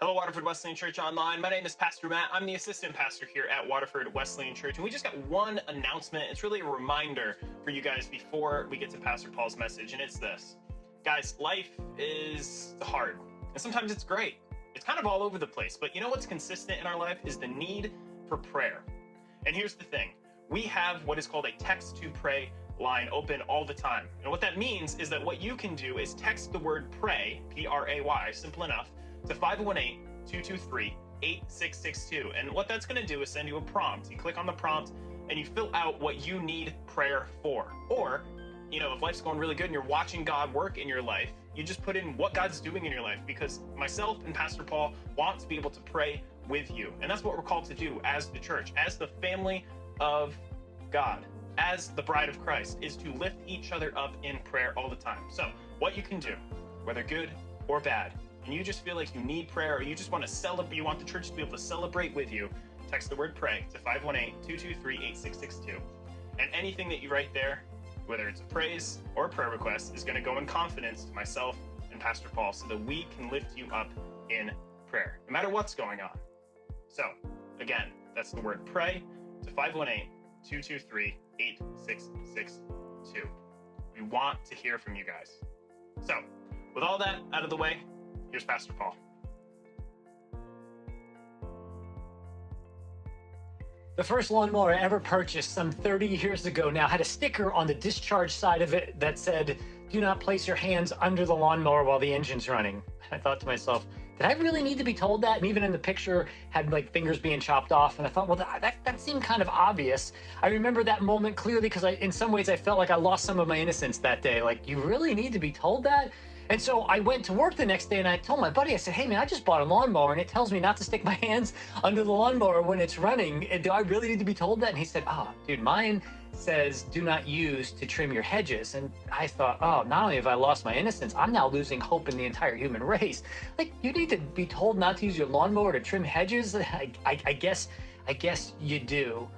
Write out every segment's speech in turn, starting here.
Hello, Waterford Wesleyan Church Online. My name is Pastor Matt. I'm the assistant pastor here at Waterford Wesleyan Church, and we just got one announcement. It's really a reminder for you guys before we get to Pastor Paul's message, and it's this. Guys, life is hard, and sometimes it's great. It's kind of all over the place, but you know what's consistent in our life is the need for prayer. And here's the thing. We have what is called a text to pray line open all the time. And what that means is that what you can do is text the word pray, P-R-A-Y, simple enough, to 518-223-8662. And what that's going to do is send you a prompt. You click on the prompt and you fill out what you need prayer for. Or, you know, if life's going really good and you're watching God work in your life, you just put in what God's doing in your life, because myself and Pastor Paul want to be able to pray with you. And that's what we're called to do as the church, as the family of God, as the bride of Christ, is to lift each other up in prayer all the time. So what you can do, whether good or bad, and you just feel like you need prayer, or you just want to celebrate, you want the church to be able to celebrate with you, text the word pray to 518-223-8662. And anything that you write there, whether it's a praise or a prayer request, is going to go in confidence to myself and Pastor Paul so that we can lift you up in prayer, no matter what's going on. So, again, that's the word pray to 518-223-8662. We want to hear from you guys. So, with all that out of the way, here's Pastor Paul. The first lawnmower I ever purchased some 30 years ago now had a sticker on the discharge side of it that said, "Do not place your hands under the lawnmower while the engine's running." I thought to myself, did I really need to be told that? And even in the picture had like fingers being chopped off. And I thought, well, that seemed kind of obvious. I remember that moment clearly because in some ways I felt like I lost some of my innocence that day. Like, you really need to be told that? And so I went to work the next day and I told my buddy, I said, "Hey man, I just bought a lawnmower and it tells me not to stick my hands under the lawnmower when it's running. Do I really need to be told that?" And he said, "Oh, dude, mine says do not use to trim your hedges." And I thought, oh, not only have I lost my innocence, I'm now losing hope in the entire human race. Like, you need to be told not to use your lawnmower to trim hedges? I guess you do.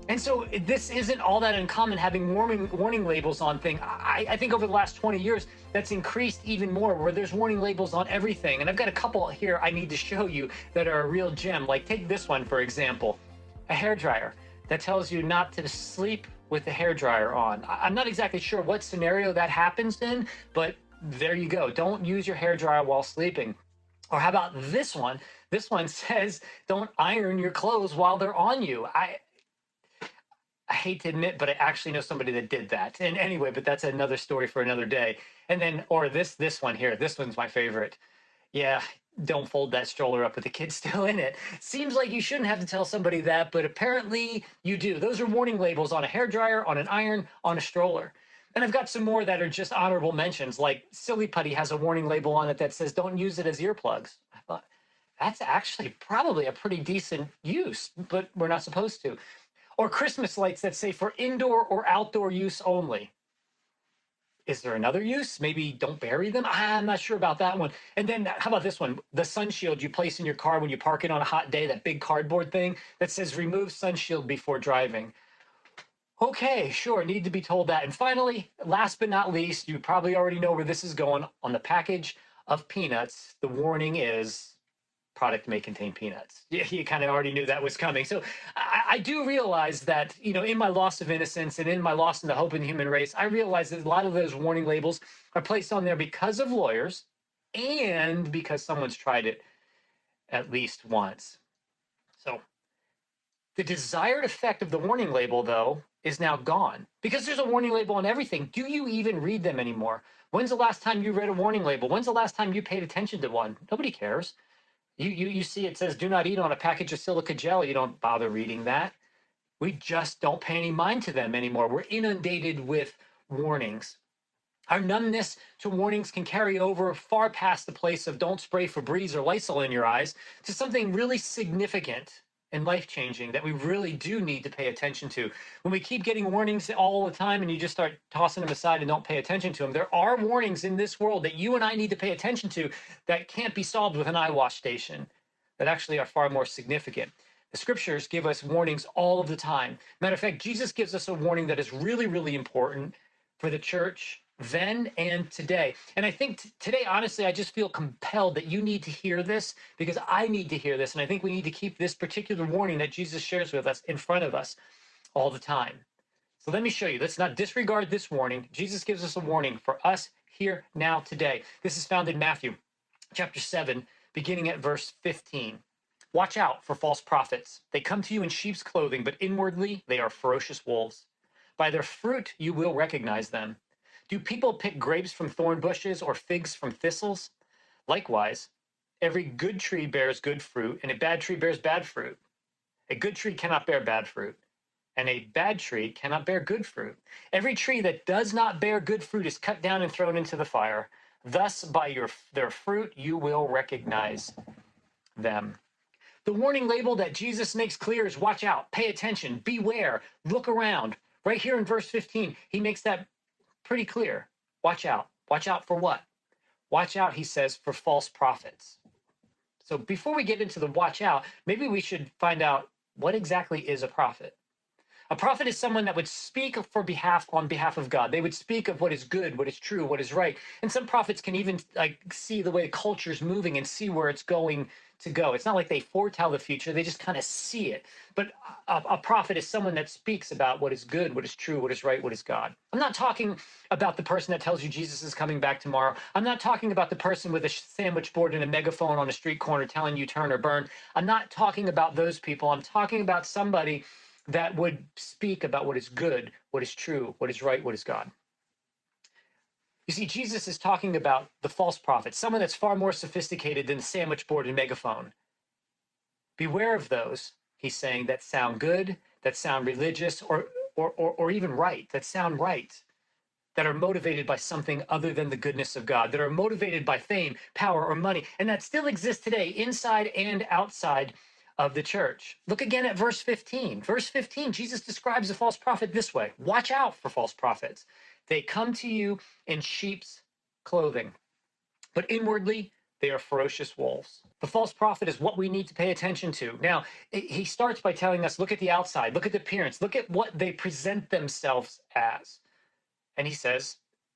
And so this isn't all that uncommon, having warning labels on things. I think over the last 20 years, that's increased even more, where there's warning labels on everything. And I've got a couple here I need to show you that are a real gem. Like, take this one, for example, a hairdryer that tells you not to sleep with the hairdryer on. I'm not exactly sure what scenario that happens in, but there you go. Don't use your hairdryer while sleeping. Or how about this one? This one says don't iron your clothes while they're on you. I hate to admit, but I actually know somebody that did that. And anyway, but that's another story for another day. And then, or this one here, this one's my favorite. Yeah, don't fold that stroller up with the kid still in it. Seems like you shouldn't have to tell somebody that, but apparently you do. Those are warning labels on a hairdryer, on an iron, on a stroller. And I've got some more that are just honorable mentions, like Silly Putty has a warning label on it that says don't use it as earplugs. I thought, that's actually probably a pretty decent use, but we're not supposed to. Or Christmas lights that say for indoor or outdoor use only. Is there another use? Maybe don't bury them? I'm not sure about that one. And then how about this one? The sun shield you place in your car when you park it on a hot day, that big cardboard thing that says remove sun shield before driving. Okay, sure, need to be told that. And finally, last but not least, you probably already know where this is going. On the package of peanuts, the warning is product may contain peanuts. Yeah, you kind of already knew that was coming. So I do realize that, you know, in my loss of innocence and in my loss in the hope in the human race, I realize that a lot of those warning labels are placed on there because of lawyers and because someone's tried it at least once. So the desired effect of the warning label, though, is now gone because there's a warning label on everything. Do you even read them anymore? When's the last time you read a warning label? When's the last time you paid attention to one? Nobody cares. You see it says do not eat on a package of silica gel. You don't bother reading that. We just don't pay any mind to them anymore. We're inundated with warnings. Our numbness to warnings can carry over far past the place of don't spray Febreze or Lysol in your eyes to something really significant and life-changing that we really do need to pay attention to. When we keep getting warnings all the time and you just start tossing them aside and don't pay attention to them, there are warnings in this world that you and I need to pay attention to that can't be solved with an eye wash station, that actually are far more significant. The scriptures give us warnings all of the time. Matter of fact, Jesus gives us a warning that is really, really important for the church then and today. And I think today, honestly, I just feel compelled that you need to hear this because I need to hear this. And I think we need to keep this particular warning that Jesus shares with us in front of us all the time. So let me show you. Let's not disregard this warning. Jesus gives us a warning for us here, now, today. This is found in Matthew chapter 7, beginning at verse 15. Watch out for false prophets. They come to you in sheep's clothing, but inwardly they are ferocious wolves. By their fruit you will recognize them. Do people pick grapes from thorn bushes or figs from thistles? Likewise, every good tree bears good fruit, and a bad tree bears bad fruit. A good tree cannot bear bad fruit, and a bad tree cannot bear good fruit. Every tree that does not bear good fruit is cut down and thrown into the fire. Thus, by their fruit, you will recognize them. The warning label that Jesus makes clear is watch out, pay attention, beware, look around. Right here in verse 15, he makes that pretty clear. Watch out. Watch out for what? Watch out, he says, for false prophets. So before we get into the watch out, maybe we should find out what exactly is a prophet. A prophet is someone that would speak on behalf of God. They would speak of what is good, what is true, what is right. And some prophets can even see the way culture is moving and see where it's going to go. It's not like they foretell the future, they just kind of see it. But a prophet is someone that speaks about what is good, what is true, what is right, what is God. I'm not talking about the person that tells you Jesus is coming back tomorrow. I'm not talking about the person with a sandwich board and a megaphone on a street corner telling you turn or burn. I'm not talking about those people. I'm talking about somebody that would speak about what is good, what is true, what is right, what is God. You see, Jesus is talking about the false prophet, someone that's far more sophisticated than the sandwich board and megaphone. Beware of those, he's saying, that sound good, that sound religious, or even right, that sound right, that are motivated by something other than the goodness of God, that are motivated by fame, power, or money, and that still exists today inside and outside of the church. Look again at verse 15. Verse 15, Jesus describes a false prophet this way. Watch out for false prophets. They come to you in sheep's clothing, but inwardly they are ferocious wolves. The false prophet is what we need to pay attention to. Now, he starts by telling us, look at the outside, look at the appearance, look at what they present themselves as. And he says,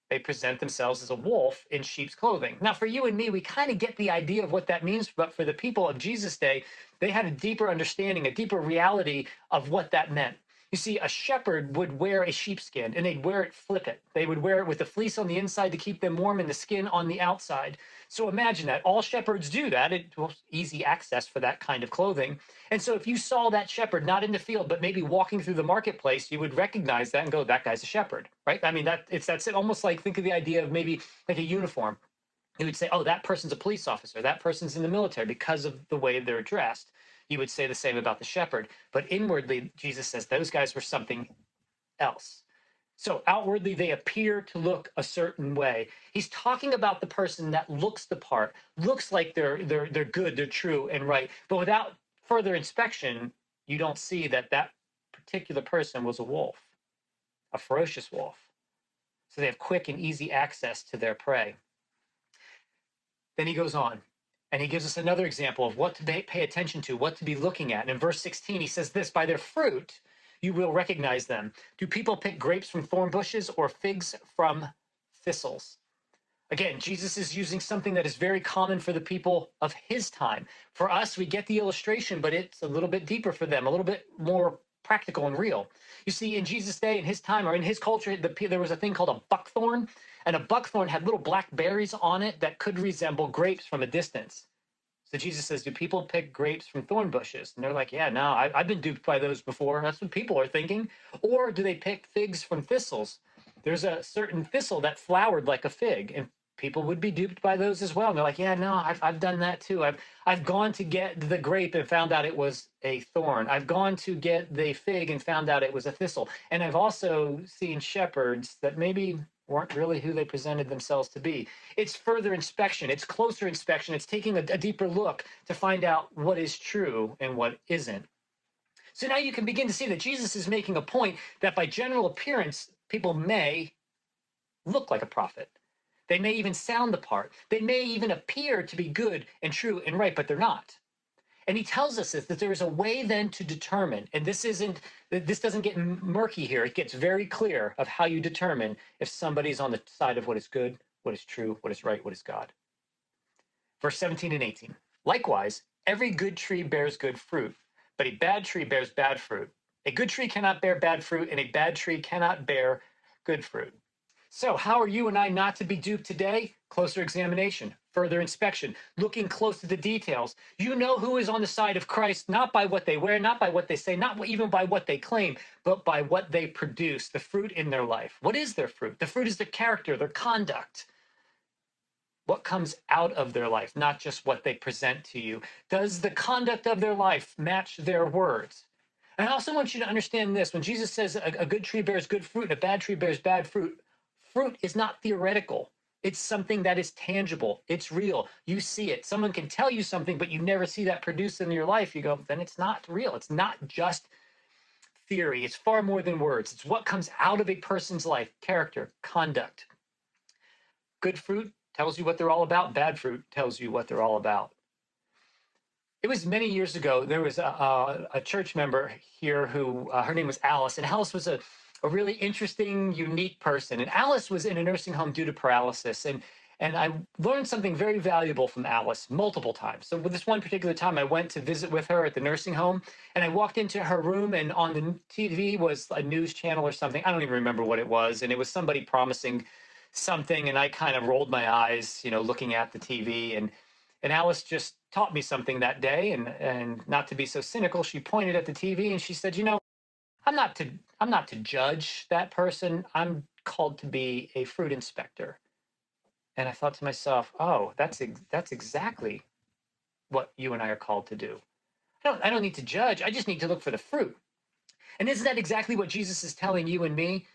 they present themselves as a wolf in sheep's clothing. Now, for you and me, we kind of get the idea of what that means, but for the people of Jesus' day, they had a deeper understanding, a deeper reality of what that meant. You see, a shepherd would wear a sheepskin, and they'd wear it, flip it. They would wear it with the fleece on the inside to keep them warm and the skin on the outside. So imagine that. All shepherds do that. It was easy access for that kind of clothing. And so if you saw that shepherd, not in the field, but maybe walking through the marketplace, you would recognize that and go, that guy's a shepherd, right? I mean, that's it. Almost like, think of the idea of maybe like a uniform. You would say, oh, that person's a police officer. That person's in the military because of the way they're dressed. You would say the same about the shepherd. But inwardly, Jesus says those guys were something else. So outwardly, they appear to look a certain way. He's talking about the person that looks the part, looks like they're good, they're true and right. But without further inspection, you don't see that that particular person was a wolf, a ferocious wolf. So they have quick and easy access to their prey. Then he goes on, and he gives us another example of what to pay attention to, what to be looking at. And in verse 16, he says this, by their fruit, you will recognize them. Do people pick grapes from thorn bushes or figs from thistles? Again, Jesus is using something that is very common for the people of his time. For us, we get the illustration, but it's a little bit deeper for them, a little bit more practical and real. You see, in Jesus' day, in his time, or in his culture, there was a thing called a buckthorn, and a buckthorn had little black berries on it that could resemble grapes from a distance. So Jesus says, do people pick grapes from thorn bushes? And they're like, yeah, no, I've been duped by those before. That's what people are thinking. Or do they pick figs from thistles? There's a certain thistle that flowered like a fig, and people would be duped by those as well. And they're like, yeah, no, I've done that too. I've gone to get the grape and found out it was a thorn. I've gone to get the fig and found out it was a thistle. And I've also seen shepherds that maybe weren't really who they presented themselves to be. It's further inspection. It's closer inspection. It's taking a deeper look to find out what is true and what isn't. So now you can begin to see that Jesus is making a point that by general appearance, people may look like a prophet. They may even sound the part. They may even appear to be good and true and right, but they're not. And he tells us that there is a way then to determine, and this doesn't get murky here. It gets very clear of how you determine if somebody's on the side of what is good, what is true, what is right, what is God. Verse 17 and 18. Likewise, every good tree bears good fruit, but a bad tree bears bad fruit. A good tree cannot bear bad fruit, and a bad tree cannot bear good fruit. So how are you and I not to be duped today? Closer examination, further inspection, looking close to the details. You know who is on the side of Christ, not by what they wear, not by what they say, not even by what they claim, but by what they produce, the fruit in their life. What is their fruit? The fruit is their character, their conduct. What comes out of their life, not just what they present to you. Does the conduct of their life match their words? And I also want you to understand this. When Jesus says a good tree bears good fruit and a bad tree bears bad fruit, fruit is not theoretical. It's something that is tangible. It's real. You see it. Someone can tell you something, but you never see that produced in your life. You go, then it's not real. It's not just theory. It's far more than words. It's what comes out of a person's life, character, conduct. Good fruit tells you what they're all about. Bad fruit tells you what they're all about. It was many years ago. There was a church member here who, her name was Alice, and Alice was a really interesting, unique person. And Alice was in a nursing home due to paralysis. And I learned something very valuable from Alice multiple times. So with this one particular time, I went to visit with her at the nursing home, and I walked into her room, and on the TV was a news channel or something. I don't even remember what it was. And it was somebody promising something, and I kind of rolled my eyes, looking at the TV. And Alice just taught me something that day. And not to be so cynical, she pointed at the TV and she said, I'm not to judge that person. I'm called to be a fruit inspector. And I thought to myself, oh, that's exactly what you and I are called to do. I don't need to judge. I just need to look for the fruit. And isn't that exactly what Jesus is telling you and me?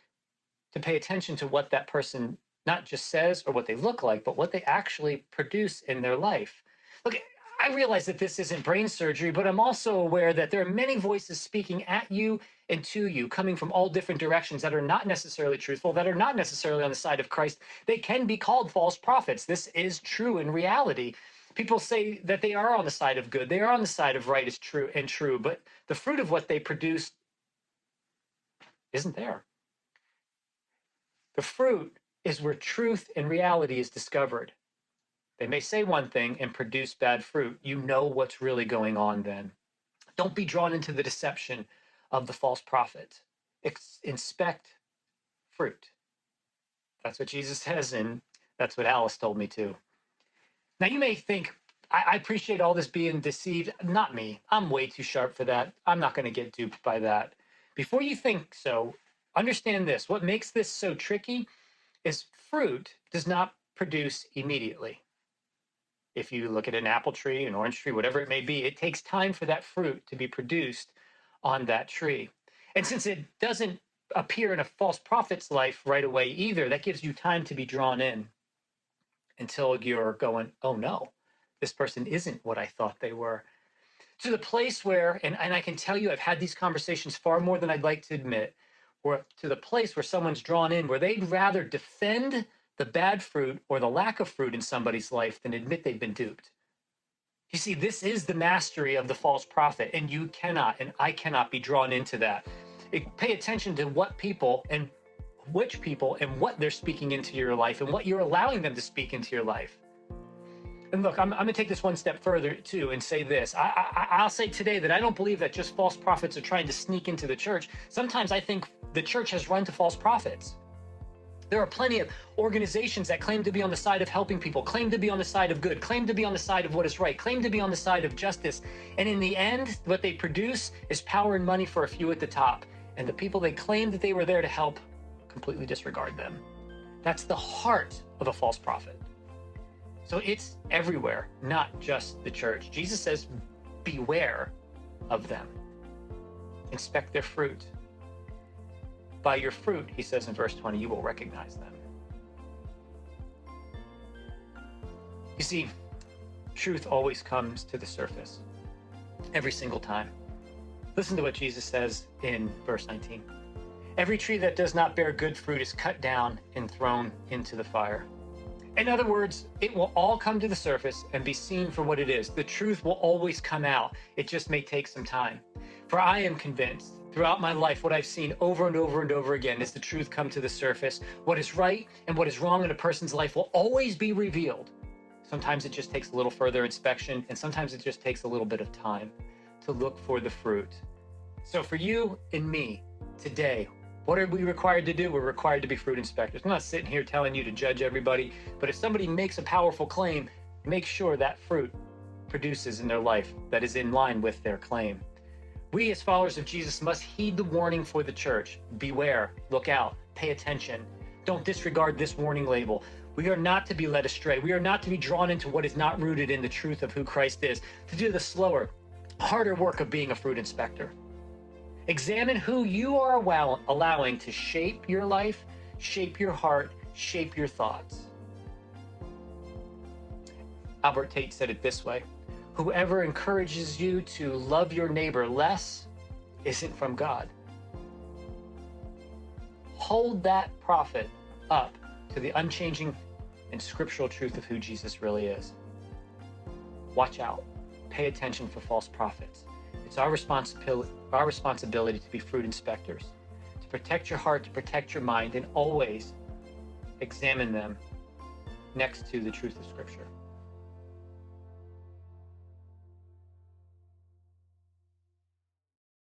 To pay attention to what that person not just says or what they look like, but what they actually produce in their life. Look, I realize that this isn't brain surgery, but I'm also aware that there are many voices speaking at you and to you, coming from all different directions that are not necessarily truthful, that are not necessarily on the side of Christ. They can be called false prophets. This is true in reality. People say that they are on the side of good. They are on the side of right is true, but the fruit of what they produce isn't there. The fruit is where truth and reality is discovered. They may say one thing and produce bad fruit. You know what's really going on then. Don't be drawn into the deception of the false prophet. Inspect fruit. That's what Jesus says, and that's what Alice told me too. Now you may think, I appreciate all this being deceived. Not me. I'm way too sharp for that. I'm not going to get duped by that. Before you think so, understand this. What makes this so tricky is fruit does not produce immediately. If you look at an apple tree, an orange tree, whatever it may be, it takes time for that fruit to be produced on that tree. And since it doesn't appear in a false prophet's life right away either, that gives you time to be drawn in until you're going, oh no, this person isn't what I thought they were. To the place where, and I can tell you, I've had these conversations far more than I'd like to admit, or to the place where someone's drawn in, where they'd rather defend the bad fruit or the lack of fruit in somebody's life than admit they've been duped. You see, this is the mastery of the false prophet, and you cannot, and I cannot be drawn into that. Pay attention to what people and which people and what they're speaking into your life and what you're allowing them to speak into your life. And look, I'm going to take this one step further too and say this. I'll say today that I don't believe that just false prophets are trying to sneak into the church. Sometimes I think the church has run to false prophets. There are plenty of organizations that claim to be on the side of helping people, claim to be on the side of good, claim to be on the side of what is right, claim to be on the side of justice. And in the end, what they produce is power and money for a few at the top. And the people they claim that they were there to help completely disregard them. That's the heart of a false prophet. So it's everywhere, not just the church. Jesus says, beware of them. Inspect their fruit. By your fruit, he says in verse 20, you will recognize them. You see, truth always comes to the surface, every single time. Listen to what Jesus says in verse 19. Every tree that does not bear good fruit is cut down and thrown into the fire. In other words, it will all come to the surface and be seen for what it is. The truth will always come out. It just may take some time. For I am convinced throughout my life, what I've seen over and over and over again is the truth come to the surface. What is right and what is wrong in a person's life will always be revealed. Sometimes it just takes a little further inspection, and sometimes it just takes a little bit of time to look for the fruit. So for you and me today, what are we required to do? We're required to be fruit inspectors. I'm not sitting here telling you to judge everybody, but if somebody makes a powerful claim, make sure that fruit produces in their life that is in line with their claim. We as followers of Jesus must heed the warning for the church. Beware, look out, pay attention. Don't disregard this warning label. We are not to be led astray. We are not to be drawn into what is not rooted in the truth of who Christ is, to do the slower, harder work of being a fruit inspector. Examine who you are allowing to shape your life, shape your heart, shape your thoughts. Albert Tate said it this way: whoever encourages you to love your neighbor less isn't from God. Hold that prophet up to the unchanging and scriptural truth of who Jesus really is. Watch out. Pay attention for false prophets. It's our responsibility to be fruit inspectors, to protect your heart, to protect your mind, and always examine them next to the truth of Scripture.